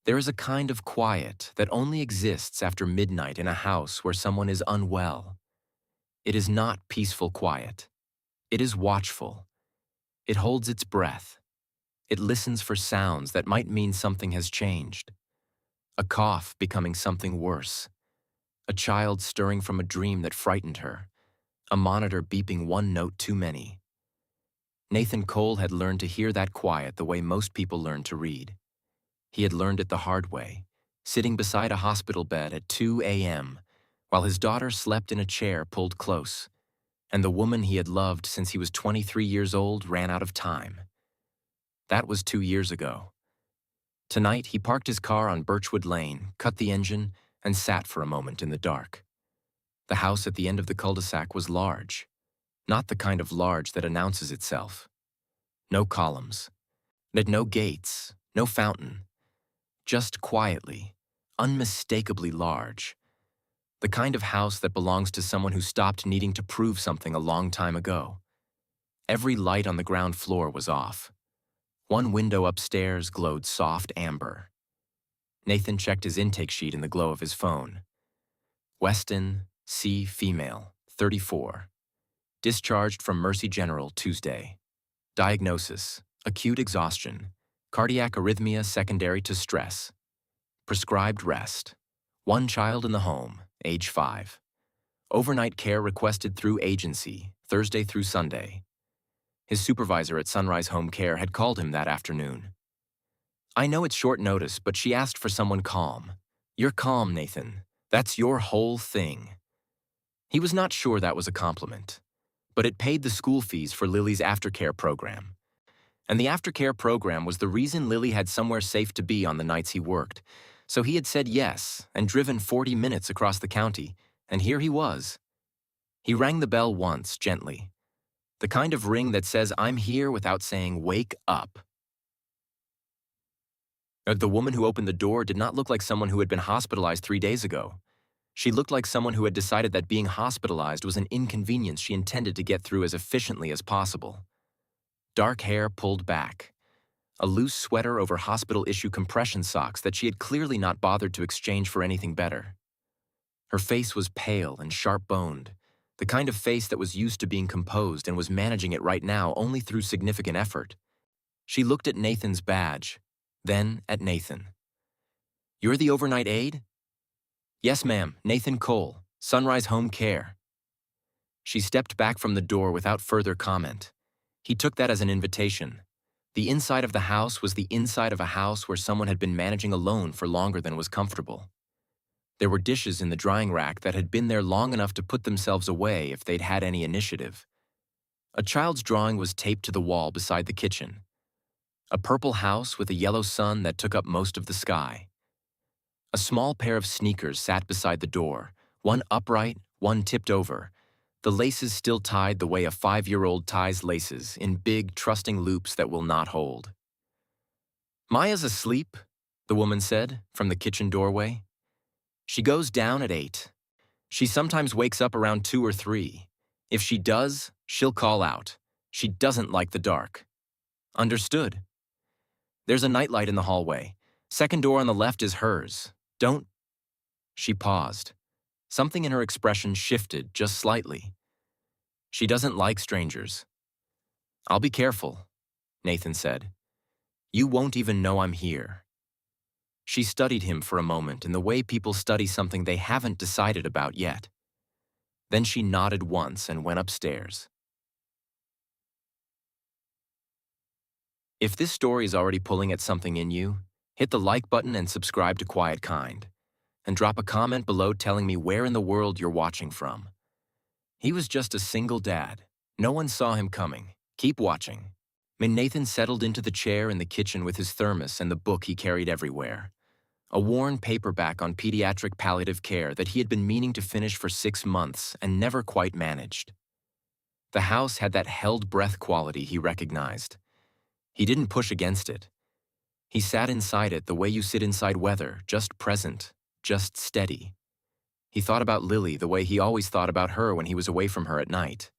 There is a kind of quiet that only exists after midnight in a house where someone is unwell. It is not peaceful quiet. It is watchful. It holds its breath. It listens for sounds that might mean something has changed. A cough becoming something worse. A child stirring from a dream that frightened her. A monitor beeping one note too many. Nathan Cole had learned to hear that quiet the way most people learn to read. He had learned it the hard way, sitting beside a hospital bed at 2 a.m., while his daughter slept in a chair pulled close, and the woman he had loved since he was 23 years old ran out of time. That was 2 years ago. Tonight, he parked his car on Birchwood Lane, cut the engine, and sat for a moment in the dark. The house at the end of the cul-de-sac was large, not the kind of large that announces itself. No columns, no gates, no fountain. Just quietly, unmistakably large. The kind of house that belongs to someone who stopped needing to prove something a long time ago. Every light on the ground floor was off. One window upstairs glowed soft amber. Nathan checked his intake sheet in the glow of his phone. Weston, C. Female, 34. Discharged from Mercy General Tuesday. Diagnosis: acute exhaustion. Cardiac arrhythmia secondary to stress. Prescribed rest. One child in the home, age 5. Overnight care requested through agency, Thursday through Sunday. His supervisor at Sunrise Home Care had called him that afternoon. I know it's short notice, but she asked for someone calm. You're calm, Nathan. That's your whole thing. He was not sure that was a compliment, but it paid the school fees for Lily's aftercare program. And the aftercare program was the reason Lily had somewhere safe to be on the nights he worked. So he had said yes and driven 40 minutes across the county, and here he was. He rang the bell once, gently. The kind of ring that says, I'm here, without saying, wake up. The woman who opened the door did not look like someone who had been hospitalized 3 days ago. She looked like someone who had decided that being hospitalized was an inconvenience she intended to get through as efficiently as possible. Dark hair pulled back. A loose sweater over hospital-issue compression socks that she had clearly not bothered to exchange for anything better. Her face was pale and sharp-boned, the kind of face that was used to being composed and was managing it right now only through significant effort. She looked at Nathan's badge, then at Nathan. You're the overnight aide? Yes, ma'am, Nathan Cole, Sunrise Home Care. She stepped back from the door without further comment. He took that as an invitation. The inside of the house was the inside of a house where someone had been managing alone for longer than was comfortable. There were dishes in the drying rack that had been there long enough to put themselves away if they'd had any initiative. A child's drawing was taped to the wall beside the kitchen. A purple house with a yellow sun that took up most of the sky. A small pair of sneakers sat beside the door, one upright, one tipped over, the laces still tied the way a 5-year-old ties laces, in big, trusting loops that will not hold. Maya's asleep, the woman said, from the kitchen doorway. She goes down at 8. She sometimes wakes up around 2 or 3. If she does, she'll call out. She doesn't like the dark. Understood. There's a nightlight in the hallway. Second door on the left is hers. Don't... She paused. Something in her expression shifted just slightly. She doesn't like strangers. I'll be careful, Nathan said. You won't even know I'm here. She studied him for a moment in the way people study something they haven't decided about yet. Then she nodded once and went upstairs. If this story is already pulling at something in you, hit the like button and subscribe to Quiet Kind. And drop a comment below telling me where in the world you're watching from. He was just a single dad. No one saw him coming. Keep watching. Nathan settled into the chair in the kitchen with his thermos and the book he carried everywhere. A worn paperback on pediatric palliative care that he had been meaning to finish for 6 months and never quite managed. The house had that held breath quality he recognized. He didn't push against it. He sat inside it the way you sit inside weather, just present, just steady. He thought about Lily the way he always thought about her when he was away from her at night.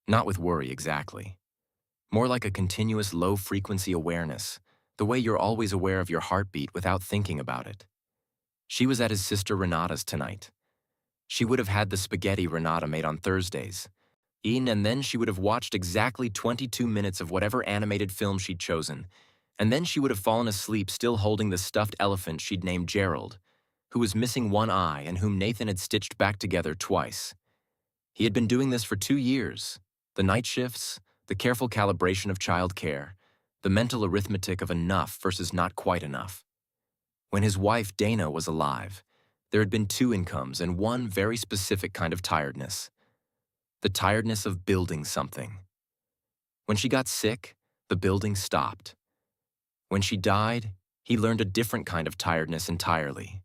Not with worry exactly. More like a continuous low-frequency awareness, the way you're always aware of your heartbeat without thinking about it. She was at his sister Renata's tonight. She would have had the spaghetti Renata made on Thursdays. And then she would have watched exactly 22 minutes of whatever animated film she'd chosen, and then she would have fallen asleep still holding the stuffed elephant she'd named Gerald, who was missing one eye and whom Nathan had stitched back together twice. He had been doing this for 2 years. The night shifts, the careful calibration of child care, the mental arithmetic of enough versus not quite enough. When his wife Dana was alive, there had been 2 incomes and one very specific kind of tiredness. The tiredness of building something. When she got sick, the building stopped. When she died, he learned a different kind of tiredness entirely.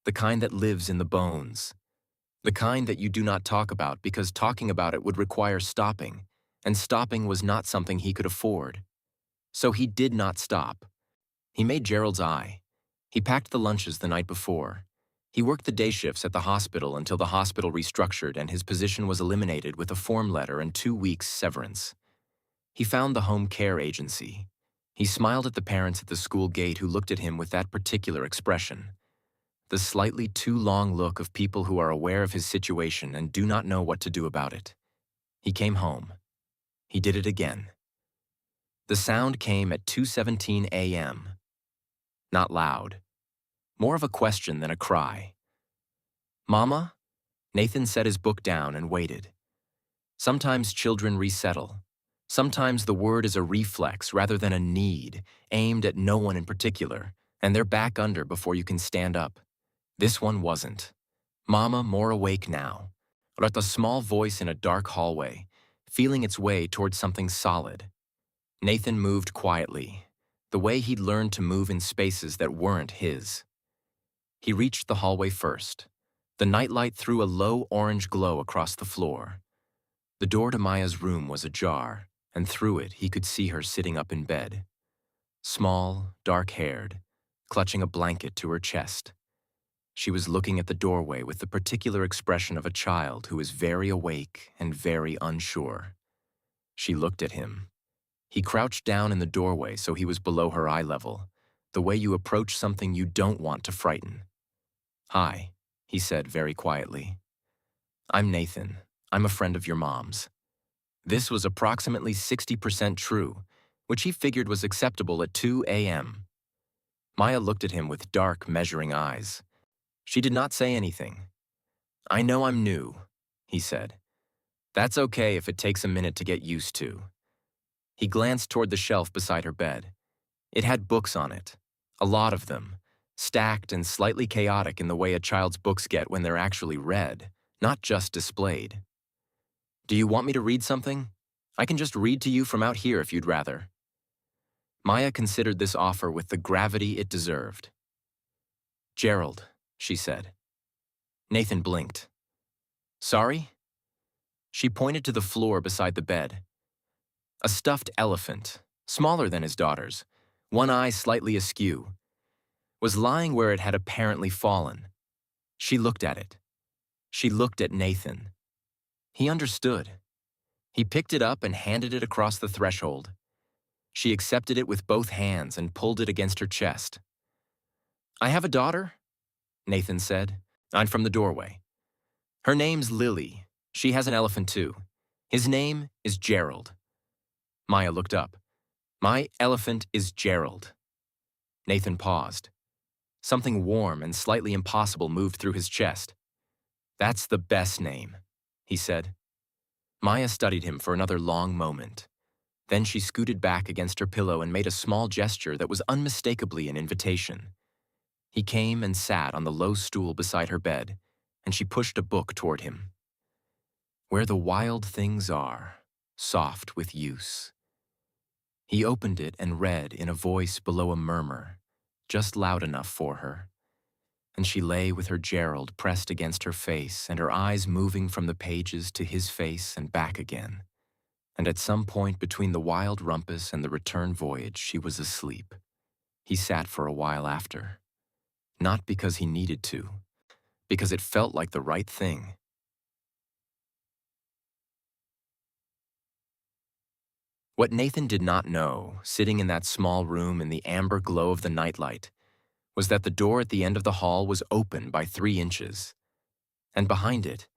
The kind that lives in the bones. The kind that you do not talk about because talking about it would require stopping, and stopping was not something he could afford. So he did not stop. He made Gerald's eye. He packed the lunches the night before. He worked the day shifts at the hospital until the hospital restructured and his position was eliminated with a form letter and 2 weeks severance. He found the home care agency. He smiled at the parents at the school gate who looked at him with that particular expression. The slightly too long look of people who are aware of his situation and do not know what to do about it. He came home. He did it again. The sound came at 2:17 a.m. Not loud. More of a question than a cry. "Mama?" Nathan set his book down and waited. Sometimes children resettle. Sometimes the word is a reflex rather than a need, aimed at no one in particular, and they're back under before you can stand up. This one wasn't. Mama, more awake now, but a small voice in a dark hallway, feeling its way towards something solid. Nathan moved quietly, the way he'd learned to move in spaces that weren't his. He reached the hallway first. The nightlight threw a low orange glow across the floor. The door to Maya's room was ajar, and through it he could see her sitting up in bed. Small, dark-haired, clutching a blanket to her chest. She was looking at the doorway with the particular expression of a child who is very awake and very unsure. She looked at him. He crouched down in the doorway so he was below her eye level, the way you approach something you don't want to frighten. "Hi," he said very quietly. "I'm Nathan. I'm a friend of your mom's." This was approximately 60% true, which he figured was acceptable at 2 a.m. Maya looked at him with dark, measuring eyes. She did not say anything. "I know I'm new," he said. "That's okay if it takes a minute to get used to." He glanced toward the shelf beside her bed. It had books on it, a lot of them, stacked and slightly chaotic in the way a child's books get when they're actually read, not just displayed. "Do you want me to read something? I can just read to you from out here if you'd rather." Maya considered this offer with the gravity it deserved. "Gerald," she said. Nathan blinked. "Sorry?" She pointed to the floor beside the bed. A stuffed elephant, smaller than his daughter's, one eye slightly askew, was lying where it had apparently fallen. She looked at it. She looked at Nathan. He understood. He picked it up and handed it across the threshold. She accepted it with both hands and pulled it against her chest. "I have a daughter," Nathan said. "I'm from the doorway. Her name's Lily. She has an elephant too. His name is Gerald." Maya looked up. "My elephant is Gerald." Nathan paused. Something warm and slightly impossible moved through his chest. "That's the best name," he said. Maya studied him for another long moment. Then she scooted back against her pillow and made a small gesture that was unmistakably an invitation. He came and sat on the low stool beside her bed, and she pushed a book toward him. "Where the Wild Things Are, Soft with Use." He opened it and read in a voice below a murmur, just loud enough for her. And she lay with her Gerald pressed against her face and her eyes moving from the pages to his face and back again. And at some point between the wild rumpus and the return voyage, she was asleep. He sat for a while after. Not because he needed to, because it felt like the right thing. What Nathan did not know, sitting in that small room in the amber glow of the nightlight, was that the door at the end of the hall was open by 3 inches. And behind it,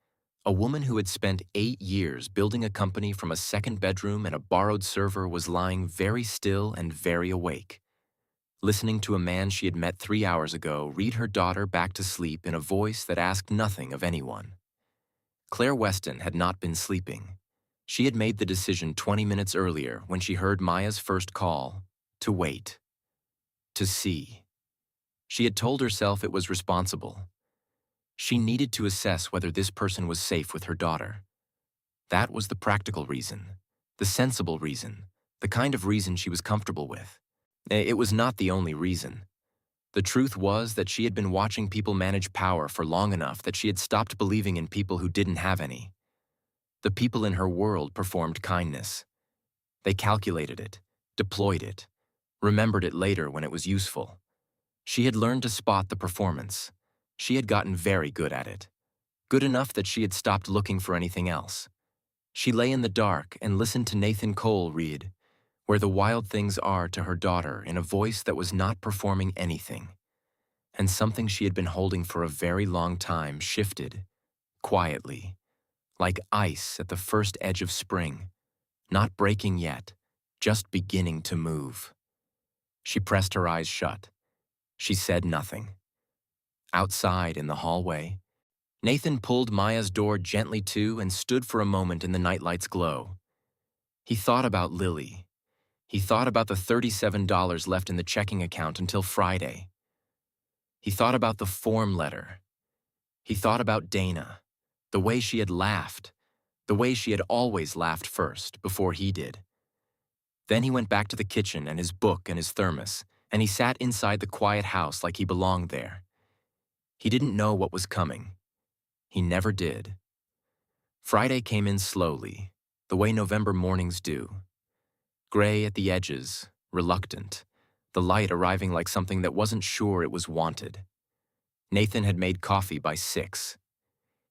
a woman who had spent 8 years building a company from a second bedroom and a borrowed server was lying very still and very awake, listening to a man she had met 3 hours ago read her daughter back to sleep in a voice that asked nothing of anyone. Claire Weston had not been sleeping. She had made the decision 20 minutes earlier when she heard Maya's first call to wait, to see. She had told herself it was responsible. She needed to assess whether this person was safe with her daughter. That was the practical reason, the sensible reason, the kind of reason she was comfortable with. It was not the only reason. The truth was that she had been watching people manage power for long enough that she had stopped believing in people who didn't have any. The people in her world performed kindness. They calculated it, deployed it, remembered it later when it was useful. She had learned to spot the performance. She had gotten very good at it. Good enough that she had stopped looking for anything else. She lay in the dark and listened to Nathan Cole read Where the Wild Things Are to her daughter in a voice that was not performing anything. And something she had been holding for a very long time shifted, quietly, like ice at the first edge of spring, not breaking yet, just beginning to move. She pressed her eyes shut. She said nothing. Outside in the hallway, Nathan pulled Maya's door gently to and stood for a moment in the nightlight's glow. He thought about Lily. He thought about the $37 left in the checking account until Friday. He thought about the form letter. He thought about Dana, the way she had laughed, the way she had always laughed first, before he did. Then he went back to the kitchen and his book and his thermos, and he sat inside the quiet house like he belonged there. He didn't know what was coming. He never did. Friday came in slowly, the way November mornings do. Gray at the edges, reluctant, the light arriving like something that wasn't sure it was wanted. Nathan had made coffee by 6.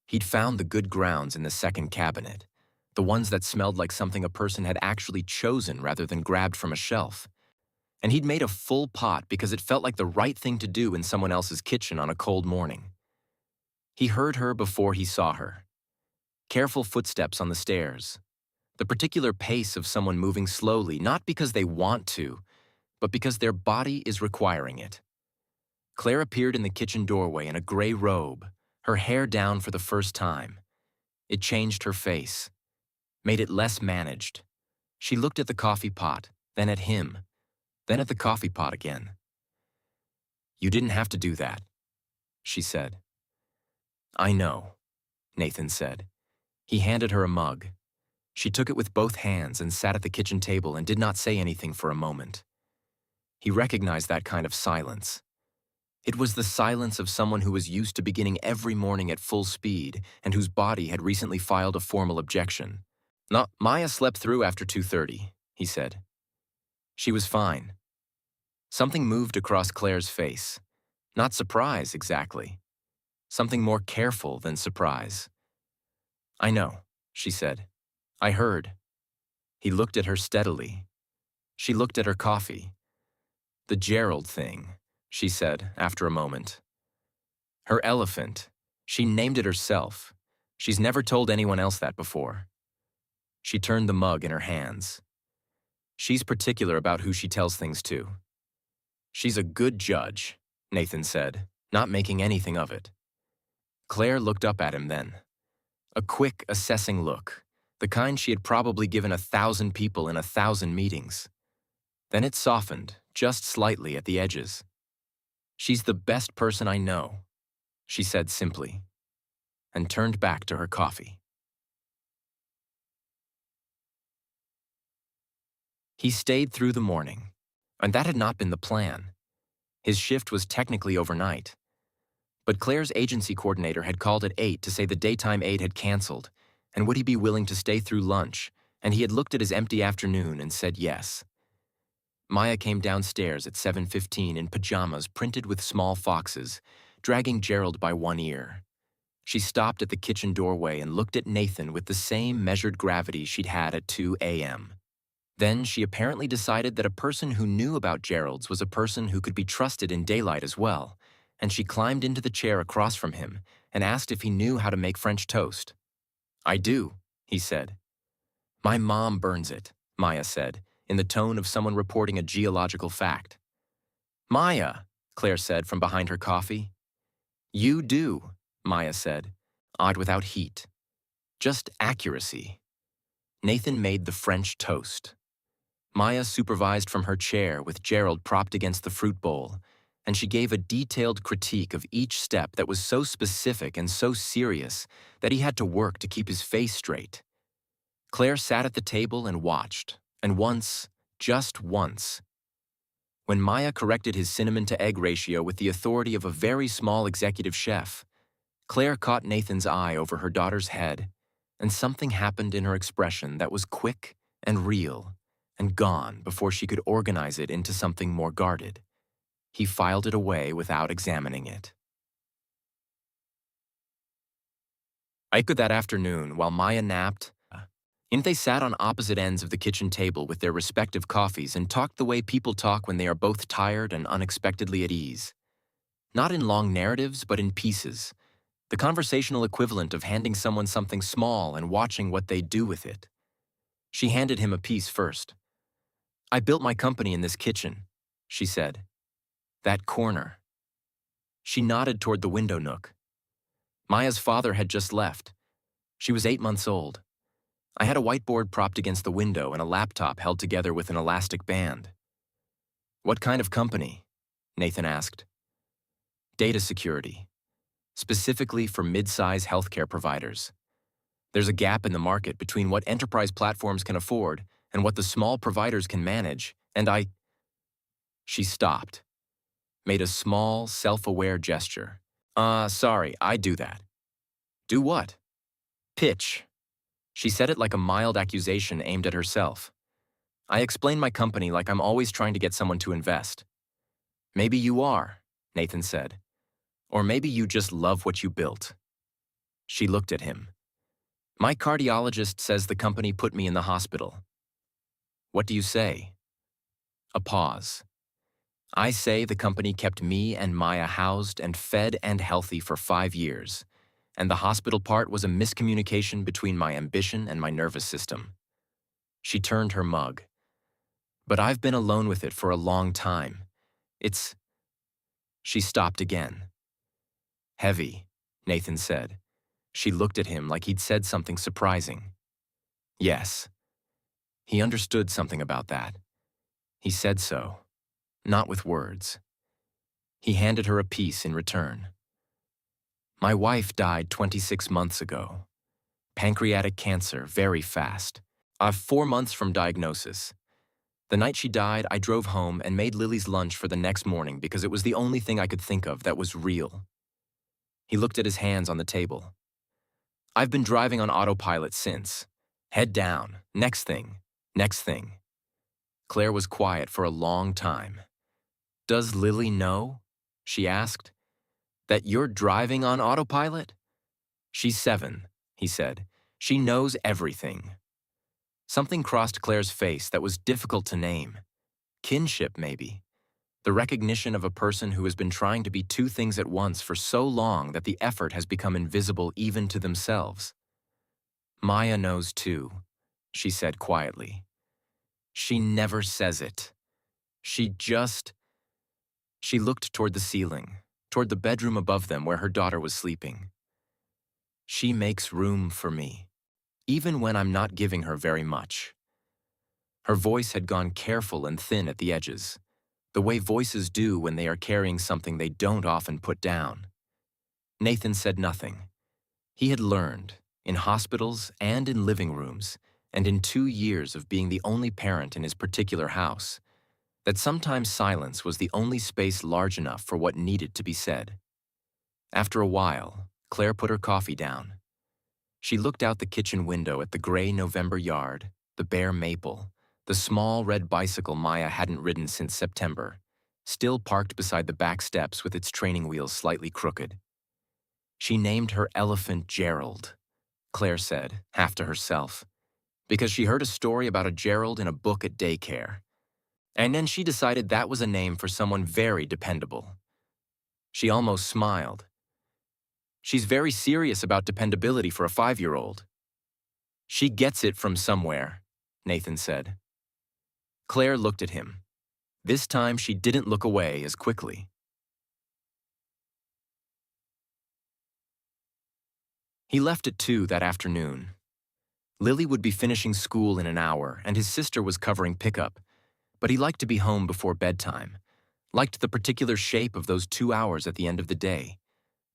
He'd found the good grounds in the second cabinet, the ones that smelled like something a person had actually chosen rather than grabbed from a shelf. And he'd made a full pot because it felt like the right thing to do in someone else's kitchen on a cold morning. He heard her before he saw her. Careful footsteps on the stairs. The particular pace of someone moving slowly, not because they want to, but because their body is requiring it. Claire appeared in the kitchen doorway in a gray robe, her hair down for the first time. It changed her face, made it less managed. She looked at the coffee pot, then at him, then at the coffee pot again. "You didn't have to do that," she said. "I know," Nathan said. He handed her a mug. She took it with both hands and sat at the kitchen table and did not say anything for a moment. He recognized that kind of silence. It was the silence of someone who was used to beginning every morning at full speed and whose body had recently filed a formal objection. "No, Maya slept through after 2:30, he said. She was fine. Something moved across Claire's face. Not surprise, exactly. Something more careful than surprise. "I know," she said. "I heard." He looked at her steadily. She looked at her coffee. "The Gerald thing," she said after a moment. "Her elephant. She named it herself. She's never told anyone else that before." She turned the mug in her hands. "She's particular about who she tells things to." "She's a good judge," Nathan said, not making anything of it. Claire looked up at him then. A quick, assessing look, the kind she had probably given 1,000 people in 1,000 meetings. Then it softened, just slightly at the edges. "She's the best person I know," she said simply, and turned back to her coffee. He stayed through the morning, and that had not been the plan. His shift was technically overnight. But Claire's agency coordinator had called at 8 to say the daytime aide had canceled, and would he be willing to stay through lunch, and he had looked at his empty afternoon and said yes. Maya came downstairs at 7:15 in pajamas printed with small foxes, dragging Gerald by one ear. She stopped at the kitchen doorway and looked at Nathan with the same measured gravity she'd had at 2 a.m. Then she apparently decided that a person who knew about Gerald's was a person who could be trusted in daylight as well, and she climbed into the chair across from him and asked if he knew how to make French toast. "I do," he said. "My mom burns it," Maya said, in the tone of someone reporting a geological fact. "Maya," Claire said from behind her coffee. "You do," Maya said, odd without heat. Just accuracy. Nathan made the French toast. Maya supervised from her chair with Gerald propped against the fruit bowl, and she gave a detailed critique of each step that was so specific and so serious that he had to work to keep his face straight. Claire sat at the table and watched, and once, just once, when Maya corrected his cinnamon-to-egg ratio with the authority of a very small executive chef, Claire caught Nathan's eye over her daughter's head, and something happened in her expression that was quick and real and gone before she could organize it into something more guarded. He filed it away without examining it. That afternoon, while Maya napped, they sat on opposite ends of the kitchen table with their respective coffees and talked the way people talk when they are both tired and unexpectedly at ease. Not in long narratives, but in pieces. The conversational equivalent of handing someone something small and watching what they do with it. She handed him a piece first. "I built my company in this kitchen," she said. "That corner." She nodded toward the window nook. Maya's father had just left. She was 8 months old. I had a whiteboard propped against the window and a laptop held together with an elastic band. "What kind of company?" Nathan asked. "Data security. Specifically for mid-size healthcare providers. There's a gap in the market between what enterprise platforms can afford and what the small providers can manage, and She stopped, made a small, self-aware gesture. Sorry, I do that." "Do what?" "Pitch." She said it like a mild accusation aimed at herself. "I explain my company like I'm always trying to get someone to invest." "Maybe you are," Nathan said. "Or maybe you just love what you built." She looked at him. "My cardiologist says the company put me in the hospital." "What do you say?" A pause. "I say the company kept me and Maya housed and fed and healthy for 5 years, and the hospital part was a miscommunication between my ambition and my nervous system." She turned her mug. "But I've been alone with it for a long time. It's—" She stopped again. "Heavy," Nathan said. She looked at him like he'd said something surprising. Yes. He understood something about that. He said so, not with words. He handed her a piece in return. "My wife died 26 months ago. Pancreatic cancer, very fast. 4 months from diagnosis. The night she died, I drove home and made Lily's lunch for the next morning because it was the only thing I could think of that was real." He looked at his hands on the table. "I've been driving on autopilot since. Head down, next thing, next thing." Claire was quiet for a long time. "Does Lily know?" she asked. "That you're driving on autopilot?" "She's 7, he said. "She knows everything." Something crossed Claire's face that was difficult to name. Kinship, maybe. The recognition of a person who has been trying to be 2 things at once for so long that the effort has become invisible even to themselves. "Maya knows too," she said quietly. "She never says it. She just—" She looked toward the ceiling, toward the bedroom above them where her daughter was sleeping. "She makes room for me, even when I'm not giving her very much." Her voice had gone careful and thin at the edges, the way voices do when they are carrying something they don't often put down. Nathan said nothing. He had learned, in hospitals and in living rooms, and in 2 years of being the only parent in his particular house, that sometimes silence was the only space large enough for what needed to be said. After a while, Claire put her coffee down. She looked out the kitchen window at the gray November yard, the bare maple, the small red bicycle Maya hadn't ridden since September, still parked beside the back steps with its training wheels slightly crooked. She named her elephant Gerald, Claire said, half to herself, because she heard a story about a Gerald in a book at daycare. And then she decided that was a name for someone very dependable. She almost smiled. She's very serious about dependability for a 5-year-old. She gets it from somewhere, Nathan said. Claire looked at him. This time she didn't look away as quickly. He left at 2 that afternoon. Lily would be finishing school in an hour, and his sister was covering pickup, but he liked to be home before bedtime, liked the particular shape of those 2 hours at the end of the day.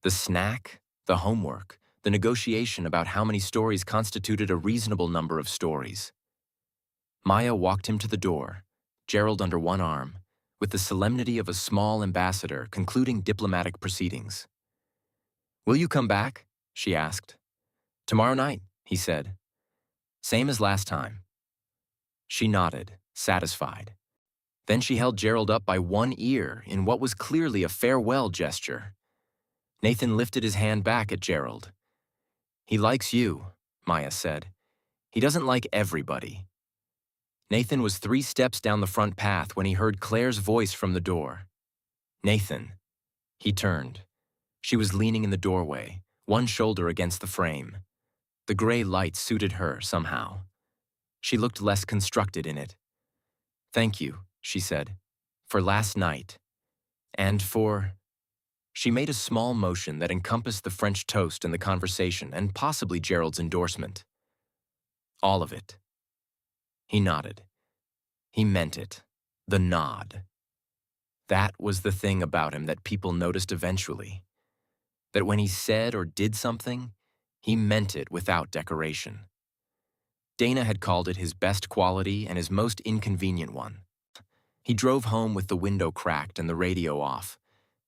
The snack, the homework, the negotiation about how many stories constituted a reasonable number of stories. Maya walked him to the door, Gerald under one arm, with the solemnity of a small ambassador concluding diplomatic proceedings. "Will you come back?" she asked. "Tomorrow night," he said. "Same as last time." She nodded, satisfied. Then she held Gerald up by one ear in what was clearly a farewell gesture. Nathan lifted his hand back at Gerald. "He likes you," Maya said. "He doesn't like everybody." Nathan was 3 steps down the front path when he heard Claire's voice from the door. "Nathan." He turned. She was leaning in the doorway, one shoulder against the frame. The gray light suited her somehow. She looked less constructed in it. "Thank you," she said, "for last night. And for—" She made a small motion that encompassed the French toast and the conversation and possibly Gerald's endorsement. "All of it." He nodded. He meant it. The nod. That was the thing about him that people noticed eventually. That when he said or did something, he meant it without decoration. Dana had called it his best quality and his most inconvenient one. He drove home with the window cracked and the radio off,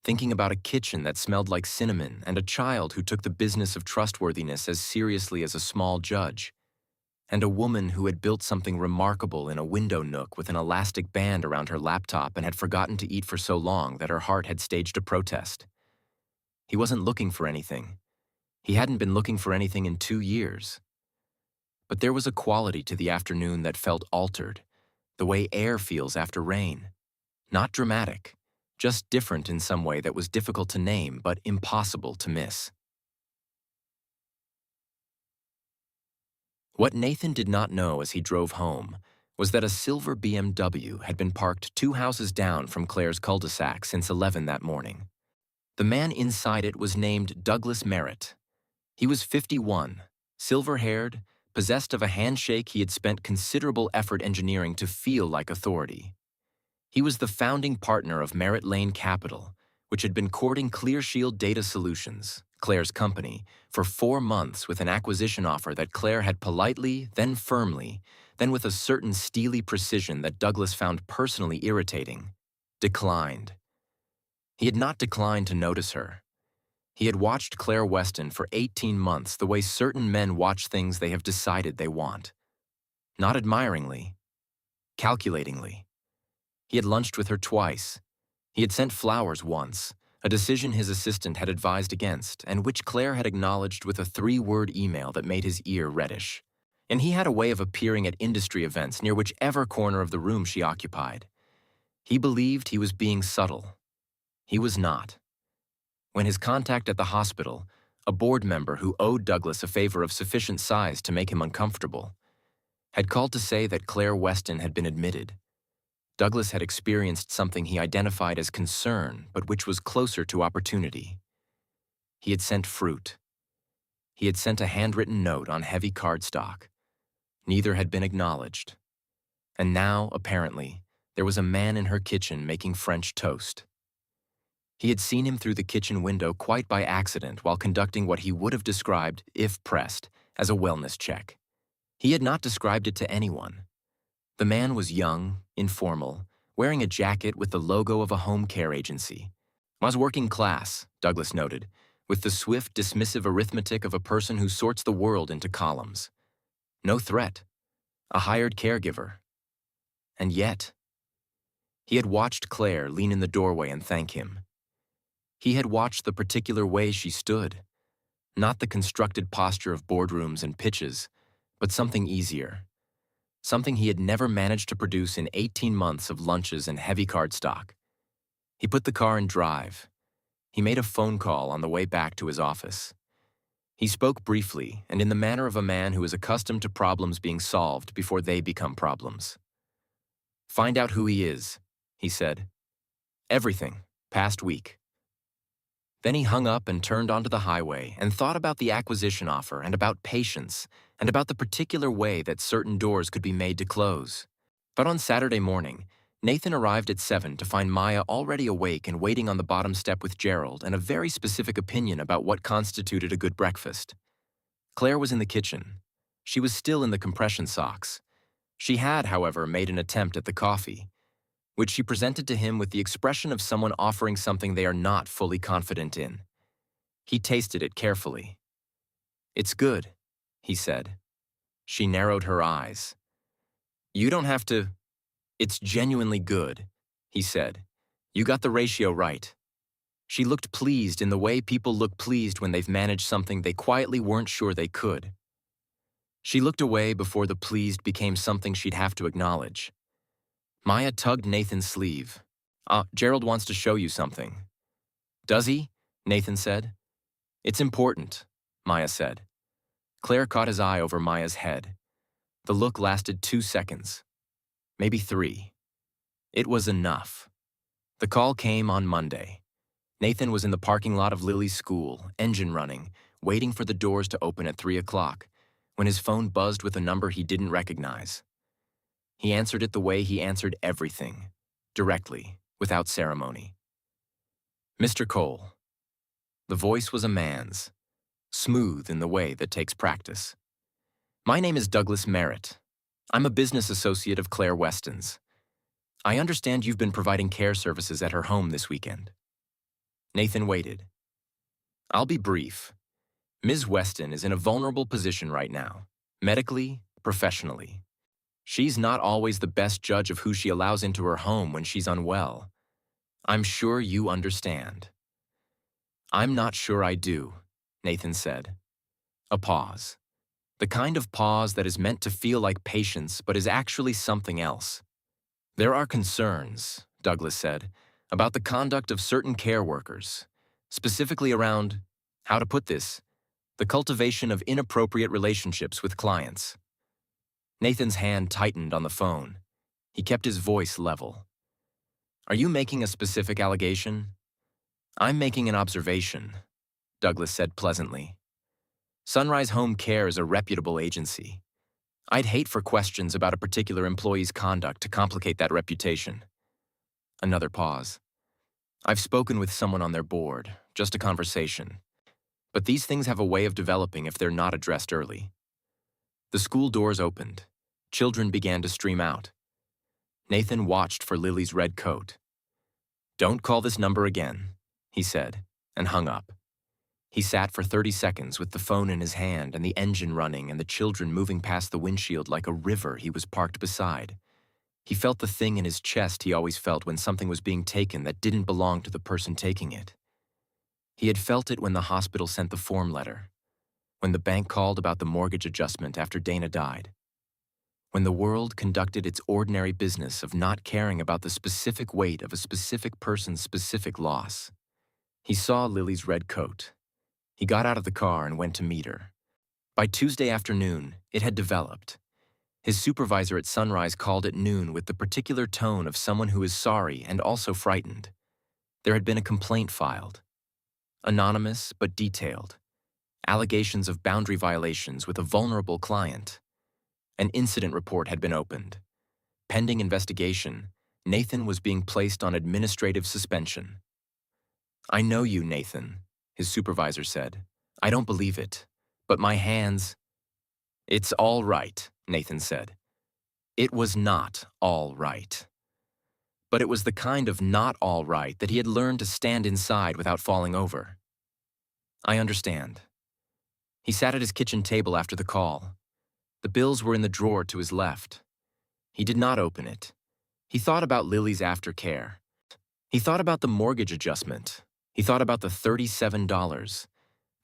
thinking about a kitchen that smelled like cinnamon and a child who took the business of trustworthiness as seriously as a small judge, and a woman who had built something remarkable in a window nook with an elastic band around her laptop and had forgotten to eat for so long that her heart had staged a protest. He wasn't looking for anything. He hadn't been looking for anything in 2 years. But there was a quality to the afternoon that felt altered, the way air feels after rain. Not dramatic, just different in some way that was difficult to name but impossible to miss. What Nathan did not know as he drove home was that a silver BMW had been parked 2 houses down from Claire's cul-de-sac since 11 that morning. The man inside it was named Douglas Merritt. He was 51, silver-haired, possessed of a handshake he had spent considerable effort engineering to feel like authority. He was the founding partner of Merritt Lane Capital, which had been courting ClearShield Data Solutions, Claire's company, for 4 months with an acquisition offer that Claire had politely, then firmly, then with a certain steely precision that Douglas found personally irritating, declined. He had not declined to notice her. He had watched Claire Weston for 18 months the way certain men watch things they have decided they want. Not admiringly, calculatingly. He had lunched with her twice. He had sent flowers once, a decision his assistant had advised against, and which Claire had acknowledged with a 3-word email that made his ear reddish. And he had a way of appearing at industry events near whichever corner of the room she occupied. He believed he was being subtle. He was not. When his contact at the hospital, a board member who owed Douglas a favor of sufficient size to make him uncomfortable, had called to say that Claire Weston had been admitted, Douglas had experienced something he identified as concern, but which was closer to opportunity. He had sent fruit. He had sent a handwritten note on heavy cardstock. Neither had been acknowledged. And now, apparently, there was a man in her kitchen making French toast. He had seen him through the kitchen window quite by accident while conducting what he would have described, if pressed, as a wellness check. He had not described it to anyone. The man was young, informal, wearing a jacket with the logo of a home care agency. Was working class, Douglas noted, with the swift, dismissive arithmetic of a person who sorts the world into columns. No threat. A hired caregiver. And yet, he had watched Claire lean in the doorway and thank him. He had watched the particular way she stood, not the constructed posture of boardrooms and pitches, but something easier, something he had never managed to produce in 18 months of lunches and heavy cardstock. He put the car in drive. He made a phone call on the way back to his office. He spoke briefly and in the manner of a man who is accustomed to problems being solved before they become problems. "Find out who he is," he said. "Everything, past week." Then he hung up and turned onto the highway and thought about the acquisition offer and about patience and about the particular way that certain doors could be made to close. But on Saturday morning, Nathan arrived at 7 to find Maya already awake and waiting on the bottom step with Gerald and a very specific opinion about what constituted a good breakfast. Claire was in the kitchen. She was still in the compression socks. She had, however, made an attempt at the coffee, which she presented to him with the expression of someone offering something they are not fully confident in. He tasted it carefully. "It's good," he said. She narrowed her eyes. "You don't have to—" "It's genuinely good," he said. "You got the ratio right." She looked pleased in the way people look pleased when they've managed something they quietly weren't sure they could. She looked away before the pleased became something she'd have to acknowledge. Maya tugged Nathan's sleeve. Gerald wants to show you something." "Does he?" Nathan said. "It's important," Maya said. Claire caught his eye over Maya's head. The look lasted 2 seconds. Maybe 3. It was enough. The call came on Monday. Nathan was in the parking lot of Lily's school, engine running, waiting for the doors to open at 3 o'clock, when his phone buzzed with a number he didn't recognize. He answered it the way he answered everything, directly, without ceremony. "Mr. Cole." The voice was a man's, smooth in the way that takes practice. "My name is Douglas Merritt. I'm a business associate of Claire Weston's. I understand you've been providing care services at her home this weekend." Nathan waited. "I'll be brief. Ms. Weston is in a vulnerable position right now, medically, professionally. She's not always the best judge of who she allows into her home when she's unwell. I'm sure you understand." "I'm not sure I do," Nathan said. A pause. The kind of pause that is meant to feel like patience but is actually something else. "There are concerns," Douglas said, "about the conduct of certain care workers, specifically around, how to put this, the cultivation of inappropriate relationships with clients." Nathan's hand tightened on the phone. He kept his voice level. "Are you making a specific allegation?" "I'm making an observation," Douglas said pleasantly. "Sunrise Home Care is a reputable agency. I'd hate for questions about a particular employee's conduct to complicate that reputation." Another pause. "I've spoken with someone on their board, just a conversation. But these things have a way of developing if they're not addressed early." The school doors opened. Children began to stream out. Nathan watched for Lily's red coat. "Don't call this number again," he said, and hung up. He sat for 30 seconds with the phone in his hand and the engine running and the children moving past the windshield like a river he was parked beside. He felt the thing in his chest he always felt when something was being taken that didn't belong to the person taking it. He had felt it when the hospital sent the form letter, when the bank called about the mortgage adjustment after Dana died, when the world conducted its ordinary business of not caring about the specific weight of a specific person's specific loss. He saw Lily's red coat. He got out of the car and went to meet her. By Tuesday afternoon, it had developed. His supervisor at Sunrise called at noon with the particular tone of someone who is sorry and also frightened. There had been a complaint filed. Anonymous but detailed. Allegations of boundary violations with a vulnerable client. An incident report had been opened. Pending investigation, Nathan was being placed on administrative suspension. "I know you, Nathan," his supervisor said. "I don't believe it, but my hands—" "It's all right," Nathan said. It was not all right. But it was the kind of not all right that he had learned to stand inside without falling over. "I understand." He sat at his kitchen table after the call. The bills were in the drawer to his left. He did not open it. He thought about Lily's aftercare. He thought about the mortgage adjustment. He thought about the $37.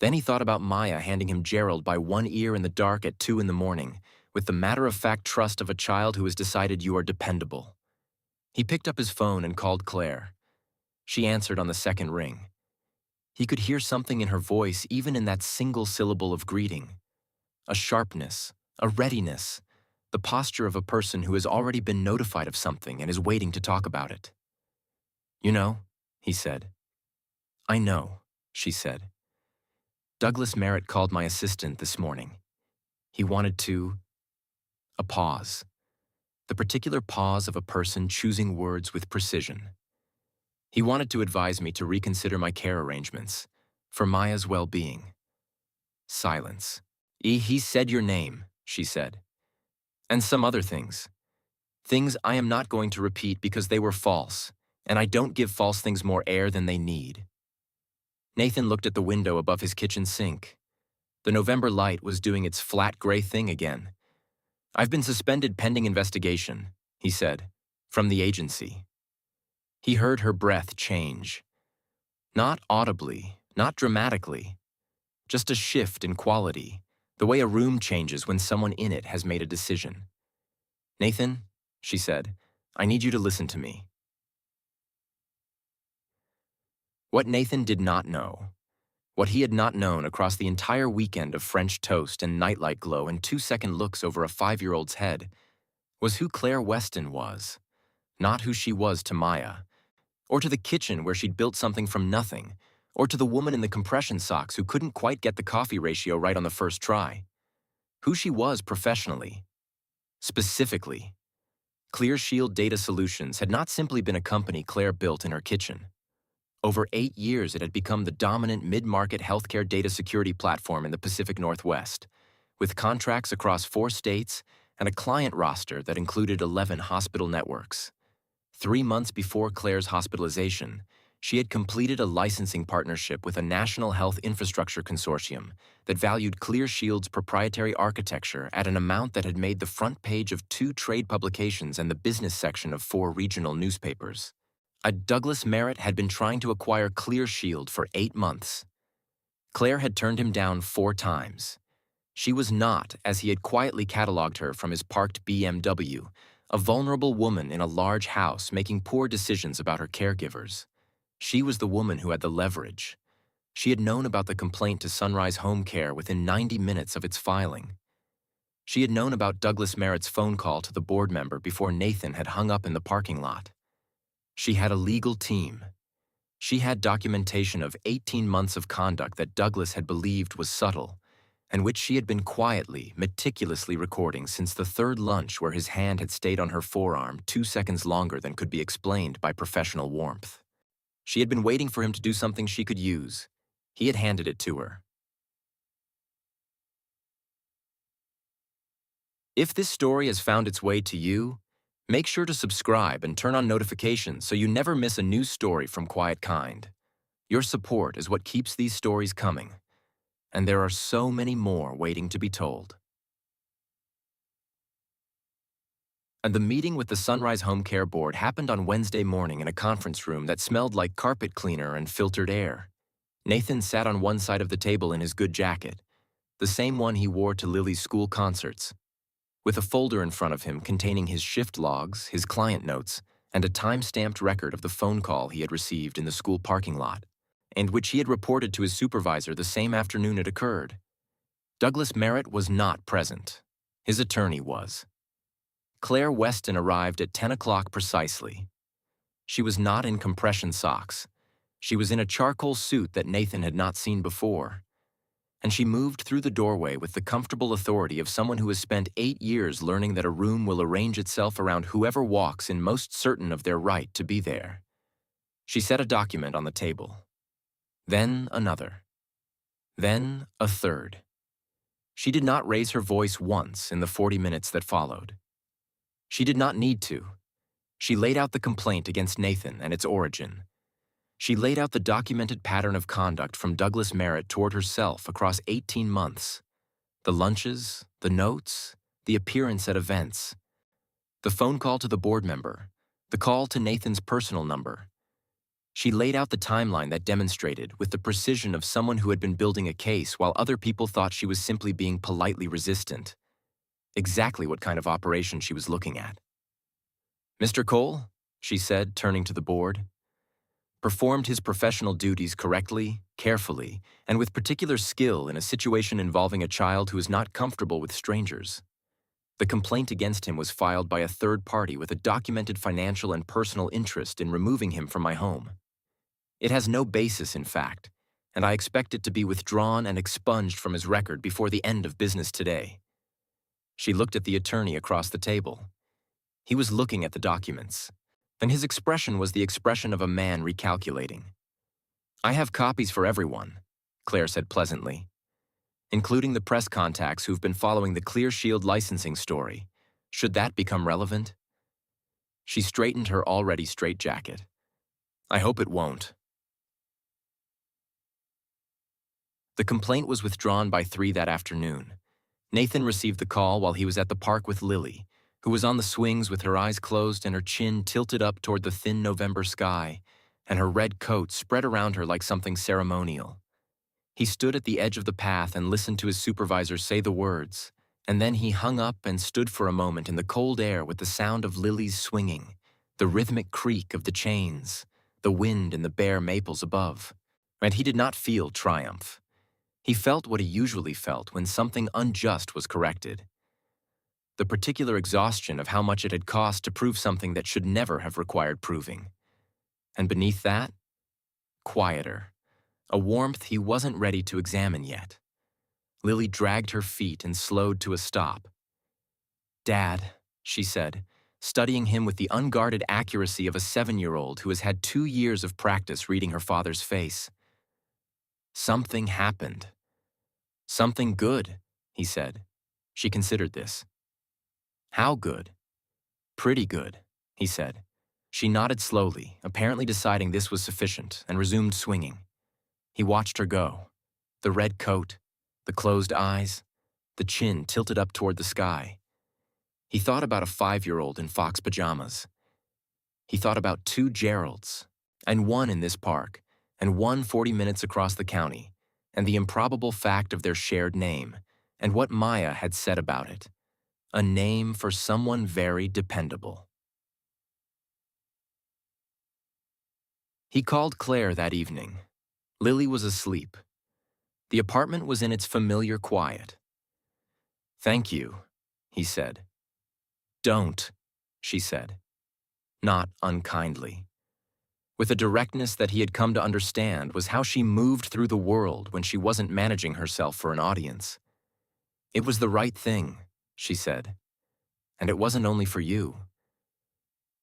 Then he thought about Maya handing him Gerald by one ear in the dark at 2 in the morning, with the matter-of-fact trust of a child who has decided you are dependable. He picked up his phone and called Claire. She answered on the second ring. He could hear something in her voice even in that single syllable of greeting. A sharpness, a readiness, the posture of a person who has already been notified of something and is waiting to talk about it. "You know," he said. "I know," she said. "Douglas Merritt called my assistant this morning. He wanted to..." A pause. The particular pause of a person choosing words with precision. "He wanted to advise me to reconsider my care arrangements, for Maya's well-being." Silence. He said your name," she said. "And some other things. Things I am not going to repeat because they were false, and I don't give false things more air than they need." Nathan looked at the window above his kitchen sink. The November light was doing its flat gray thing again. "I've been suspended pending investigation," he said, "from the agency." He heard her breath change. Not audibly, not dramatically. Just a shift in quality, the way a room changes when someone in it has made a decision. "Nathan," she said, "I need you to listen to me." What Nathan did not know, what he had not known across the entire weekend of French toast and nightlight glow and 2-second looks over a 5-year-old's head, was who Claire Weston was, not who she was to Maya, or to the kitchen where she'd built something from nothing, or to the woman in the compression socks who couldn't quite get the coffee ratio right on the first try. Who she was professionally. Specifically, Clear Shield Data Solutions had not simply been a company Claire built in her kitchen. Over 8 years, it had become the dominant mid-market healthcare data security platform in the Pacific Northwest, with contracts across 4 states and a client roster that included 11 hospital networks. 3 months before Claire's hospitalization, she had completed a licensing partnership with a national health infrastructure consortium that valued Clear Shield's proprietary architecture at an amount that had made the front page of 2 trade publications and the business section of 4 regional newspapers. Douglas Merritt had been trying to acquire Clear Shield for 8 months. Claire had turned him down 4 times. She was not, as he had quietly cataloged her from his parked BMW, a vulnerable woman in a large house making poor decisions about her caregivers. She was the woman who had the leverage. She had known about the complaint to Sunrise Home Care within 90 minutes of its filing. She had known about Douglas Merritt's phone call to the board member before Nathan had hung up in the parking lot. She had a legal team. She had documentation of 18 months of conduct that Douglas had believed was subtle, and which she had been quietly, meticulously recording since the 3rd lunch where his hand had stayed on her forearm 2 seconds longer than could be explained by professional warmth. She had been waiting for him to do something she could use. He had handed it to her. If this story has found its way to you, make sure to subscribe and turn on notifications so you never miss a new story from Quiet Kind. Your support is what keeps these stories coming, and there are so many more waiting to be told. And the meeting with the Sunrise Home Care Board happened on Wednesday morning in a conference room that smelled like carpet cleaner and filtered air. Nathan sat on one side of the table in his good jacket, the same one he wore to Lily's school concerts, with a folder in front of him containing his shift logs, his client notes, and a time-stamped record of the phone call he had received in the school parking lot, and which he had reported to his supervisor the same afternoon it occurred. Douglas Merritt was not present. His attorney was. Claire Weston arrived at 10 o'clock precisely. She was not in compression socks. She was in a charcoal suit that Nathan had not seen before. And she moved through the doorway with the comfortable authority of someone who has spent 8 years learning that a room will arrange itself around whoever walks in most certain of their right to be there. She set a document on the table. Then another. Then a third. She did not raise her voice once in the 40 minutes that followed. She did not need to. She laid out the complaint against Nathan and its origin. She laid out the documented pattern of conduct from Douglas Merritt toward herself across 18 months. The lunches, the notes, the appearance at events, the phone call to the board member, the call to Nathan's personal number. She laid out the timeline that demonstrated, with the precision of someone who had been building a case while other people thought she was simply being politely resistant, exactly what kind of operation she was looking at. "Mr. Cole," she said, turning to the board, "performed his professional duties correctly, carefully, and with particular skill in a situation involving a child who is not comfortable with strangers. The complaint against him was filed by a third party with a documented financial and personal interest in removing him from my home. It has no basis in fact, and I expect it to be withdrawn and expunged from his record before the end of business today." She looked at the attorney across the table. He was looking at the documents, and his expression was the expression of a man recalculating. "I have copies for everyone," Claire said pleasantly, "including the press contacts who've been following the Clear Shield licensing story. Should that become relevant?" She straightened her already straight jacket. "I hope it won't." The complaint was withdrawn by 3 that afternoon. Nathan received the call while he was at the park with Lily, who was on the swings with her eyes closed and her chin tilted up toward the thin November sky, and her red coat spread around her like something ceremonial. He stood at the edge of the path and listened to his supervisor say the words, and then he hung up and stood for a moment in the cold air with the sound of Lily's swinging, the rhythmic creak of the chains, the wind in the bare maples above. And he did not feel triumph. He felt what he usually felt when something unjust was corrected. The particular exhaustion of how much it had cost to prove something that should never have required proving. And beneath that, quieter, a warmth he wasn't ready to examine yet. Lily dragged her feet and slowed to a stop. "Dad," she said, studying him with the unguarded accuracy of a 7-year-old who has had 2 years of practice reading her father's face. "Something happened." "Something good," he said. She considered this. "How good?" "Pretty good," he said. She nodded slowly, apparently deciding this was sufficient, and resumed swinging. He watched her go. The red coat, the closed eyes, the chin tilted up toward the sky. He thought about a 5-year-old in fox pajamas. He thought about 2 Geralds, and one in this park, and one 40 minutes across the county, and the improbable fact of their shared name, and what Maya had said about it. A name for someone very dependable. He called Claire that evening. Lily was asleep. The apartment was in its familiar quiet. "Thank you," he said. "Don't," she said. Not unkindly. With a directness that he had come to understand was how she moved through the world when she wasn't managing herself for an audience. "It was the right thing," she said. "And it wasn't only for you."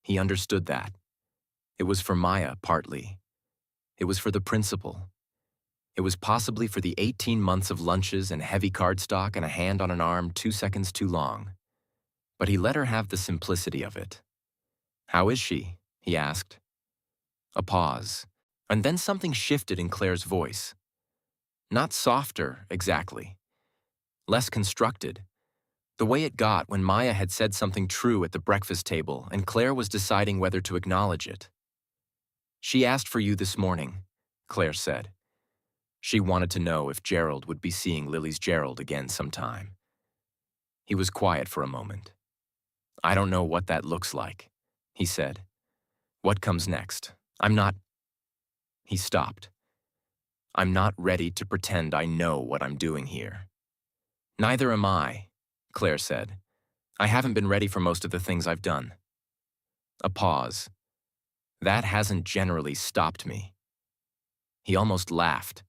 He understood that. It was for Maya, partly. It was for the principal. It was possibly for the 18 months of lunches and heavy cardstock and a hand on an arm 2 seconds too long. But he let her have the simplicity of it. "How is she?" he asked. A pause, and then something shifted in Claire's voice. Not softer, exactly. Less constructed. The way it got when Maya had said something true at the breakfast table and Claire was deciding whether to acknowledge it. "She asked for you this morning," Claire said. She wanted to know if Gerald would be seeing Lily's Gerald again sometime. He was quiet for a moment. "I don't know what that looks like," he said. "What comes next? I'm not—" He stopped. "I'm not ready to pretend I know what I'm doing here." "Neither am I," Claire said. "I haven't been ready for most of the things I've done." A pause. "That hasn't generally stopped me." He almost laughed.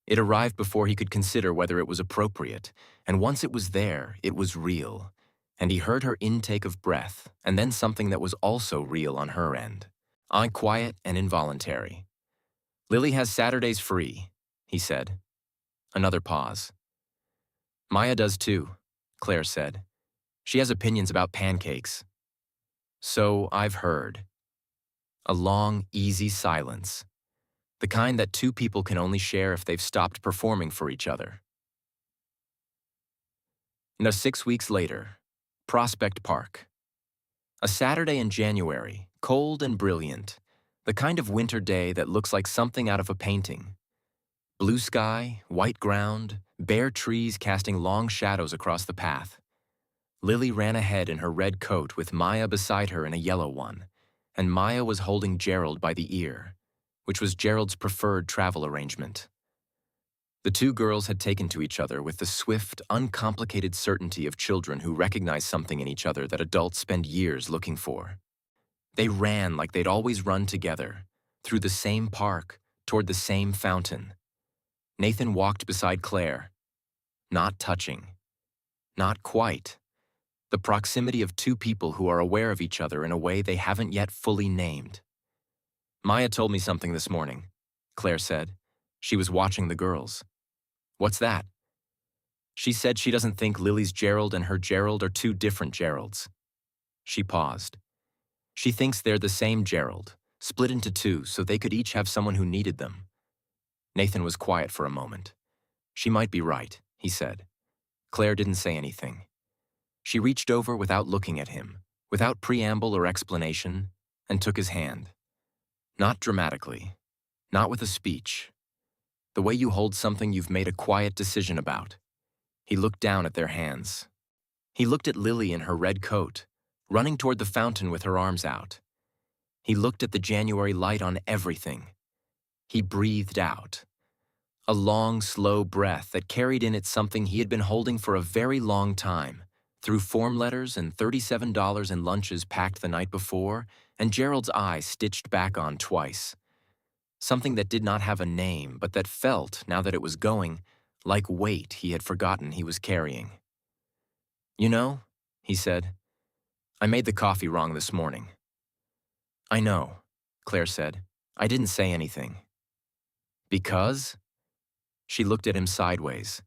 It arrived before he could consider whether it was appropriate, and once it was there, it was real, and he heard her intake of breath, and then something that was also real on her end, unquiet and involuntary. "Lily has Saturdays free," he said. Another pause. "Maya does too," Claire said. "She has opinions about pancakes." "So I've heard." A long, easy silence. The kind that 2 people can only share if they've stopped performing for each other. Now 6 weeks later, Prospect Park. A Saturday in January, cold and brilliant, the kind of winter day that looks like something out of a painting. Blue sky, white ground, bare trees casting long shadows across the path. Lily ran ahead in her red coat with Maya beside her in a yellow one, and Maya was holding Gerald by the ear, which was Gerald's preferred travel arrangement. The two girls had taken to each other with the swift, uncomplicated certainty of children who recognize something in each other that adults spend years looking for. They ran like they'd always run together, through the same park, toward the same fountain. Nathan walked beside Claire, not touching. Not quite. The proximity of two people who are aware of each other in a way they haven't yet fully named. Maya told me something this morning, Claire said. She was watching the girls. What's that? She said she doesn't think Lily's Gerald and her Gerald are two different Geralds. She paused. She thinks they're the same Gerald, split into two so they could each have someone who needed them. Nathan was quiet for a moment. She might be right, he said. Claire didn't say anything. She reached over without looking at him, without preamble or explanation, and took his hand. Not dramatically, not with a speech. The way you hold something you've made a quiet decision about. He looked down at their hands. He looked at Lily in her red coat, running toward the fountain with her arms out. He looked at the January light on everything. He breathed out. A long, slow breath that carried in it something he had been holding for a very long time, through form letters and $37 in lunches packed the night before, and Gerald's eye stitched back on twice. Something that did not have a name, but that felt, now that it was going, like weight he had forgotten he was carrying. You know, he said, I made the coffee wrong this morning. I know, Claire said. I didn't say anything. Because? She looked at him sideways.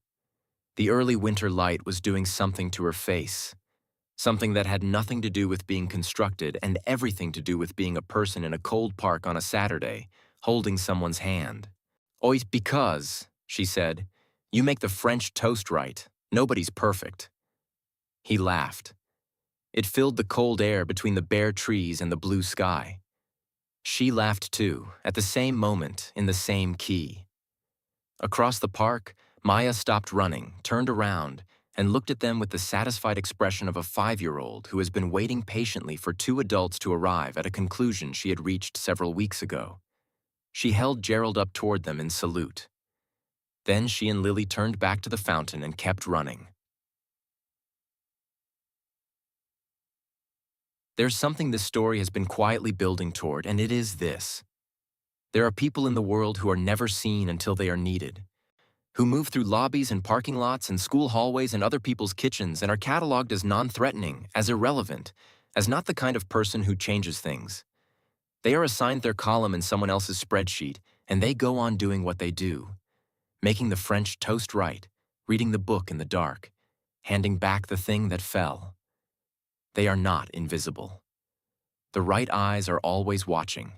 The early winter light was doing something to her face, something that had nothing to do with being constructed and everything to do with being a person in a cold park on a Saturday, holding someone's hand. Ois, because, she said, you make the French toast right. Nobody's perfect. He laughed. It filled the cold air between the bare trees and the blue sky. She laughed too, at the same moment, in the same key. Across the park, Maya stopped running, turned around, and looked at them with the satisfied expression of a 5-year-old who has been waiting patiently for two adults to arrive at a conclusion she had reached several weeks ago. She held Gerald up toward them in salute. Then she and Lily turned back to the fountain and kept running. There's something this story has been quietly building toward, and it is this. There are people in the world who are never seen until they are needed, who move through lobbies and parking lots and school hallways and other people's kitchens and are cataloged as non-threatening, as irrelevant, as not the kind of person who changes things. They are assigned their column in someone else's spreadsheet, and they go on doing what they do, making the French toast right, reading the book in the dark, handing back the thing that fell. They are not invisible. The right eyes are always watching.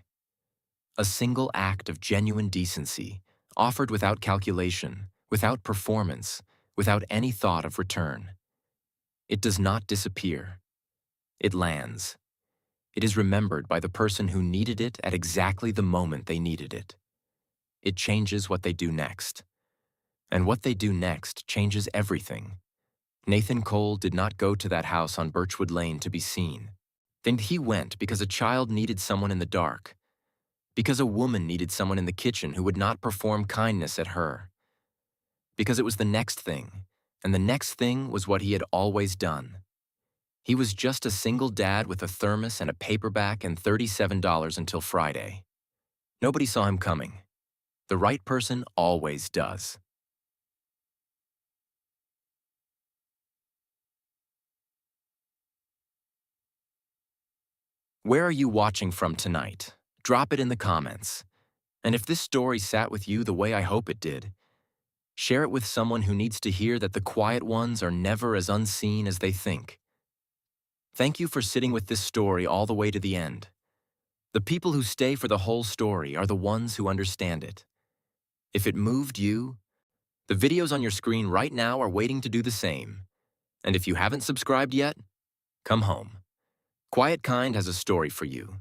A single act of genuine decency, offered without calculation, without performance, without any thought of return. It does not disappear. It lands. It is remembered by the person who needed it at exactly the moment they needed it. It changes what they do next. And what they do next changes everything. Nathan Cole did not go to that house on Birchwood Lane to be seen. Then he went because a child needed someone in the dark, because a woman needed someone in the kitchen who would not perform kindness at her, because it was the next thing, and the next thing was what he had always done. He was just a single dad with a thermos and a paperback and $37 until Friday. Nobody saw him coming. The right person always does. Where are you watching from tonight? Drop it in the comments. And if this story sat with you the way I hope it did, share it with someone who needs to hear that the quiet ones are never as unseen as they think. Thank you for sitting with this story all the way to the end. The people who stay for the whole story are the ones who understand it. If it moved you, the videos on your screen right now are waiting to do the same. And if you haven't subscribed yet, come home. Quiet Kind has a story for you.